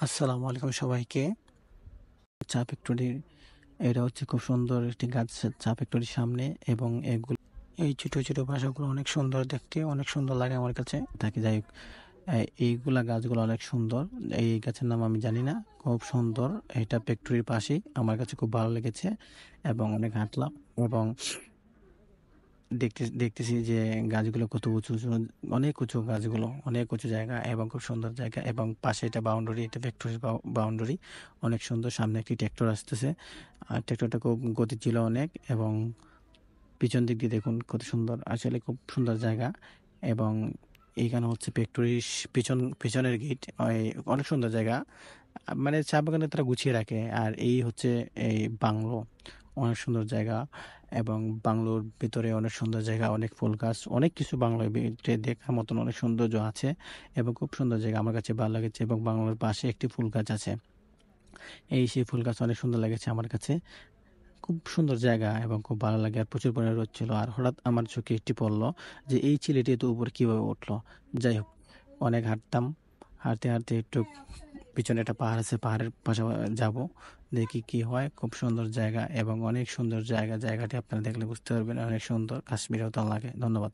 আসসালামু আলাইকুম সবাইকে। চা ফ্যাক্টরির এটা হচ্ছে খুব সুন্দর একটি গাছ চা ফ্যাক্টরির সামনে এবং এই ছোট ছোট বাসাগুলো অনেক সুন্দর দেখতে, অনেক সুন্দর লাগে আমার কাছে। থাকি যাই হোক, এইগুলা গাছগুলো অনেক সুন্দর। এই গাছের নাম আমি জানি না, খুব সুন্দর। এটা ফ্যাক্টরির পাশেই, আমার কাছে খুব ভালো লেগেছে এবং অনেক হাঁটলাম এবং দেখতেছি যে গাছগুলো কত উঁচু উঁচু, অনেক উঁচু গাছগুলো, অনেক উঁচু জায়গা এবং খুব সুন্দর জায়গা এবং পাশে এটা বাউন্ডারি, এটা ফ্যাক্টরির বাউন্ডারি অনেক সুন্দর। সামনে একটি ট্র্যাক্টর আসতেছে আর ট্র্যাক্টরটা খুব গতি ছিল অনেক এবং পিছন দিক দিয়ে দেখুন কত সুন্দর, আসলে খুব সুন্দর জায়গা। এবং এইখানে হচ্ছে ফ্যাক্টরির পিছনের গেট, অনেক সুন্দর জায়গা। মানে চা বাগানে তারা গুছিয়ে রাখে। আর এই হচ্ছে এই বাংলো, অনেক সুন্দর জায়গা এবং বাংলোর ভিতরে অনেক সুন্দর জায়গা, অনেক ফুল গাছ, অনেক কিছু বাংলোর ভিতরে দেখার মতন অনেক সৌন্দর্য আছে এবং খুব সুন্দর জায়গা আমার কাছে ভালো লেগেছে। এবং বাংলোর পাশে একটি ফুল গাছ আছে, সেই ফুল গাছ অনেক সুন্দর লেগেছে আমার কাছে। খুব সুন্দর জায়গা এবং খুব ভালো লাগে। আর প্রচুর পরিমাণে রোদ ছিল। আর হঠাৎ আমার চোখে একটি পড়লো যে এই ছেলেটি এত উপরে কিভাবে উঠলো। যাই হোক, অনেক হাঁটতাম, হাঁটতে হাঁটতে একটু পিছনে একটা পাহাড় আছে, পাহাড়ের পাশে যাব, দেখি কি হয়। খুব সুন্দর জায়গা এবং অনেক সুন্দর জায়গা। জায়গাটি আপনারা দেখলে বুঝতে পারবেন, অনেক সুন্দর, কাশ্মীরের মতো লাগে। ধন্যবাদ।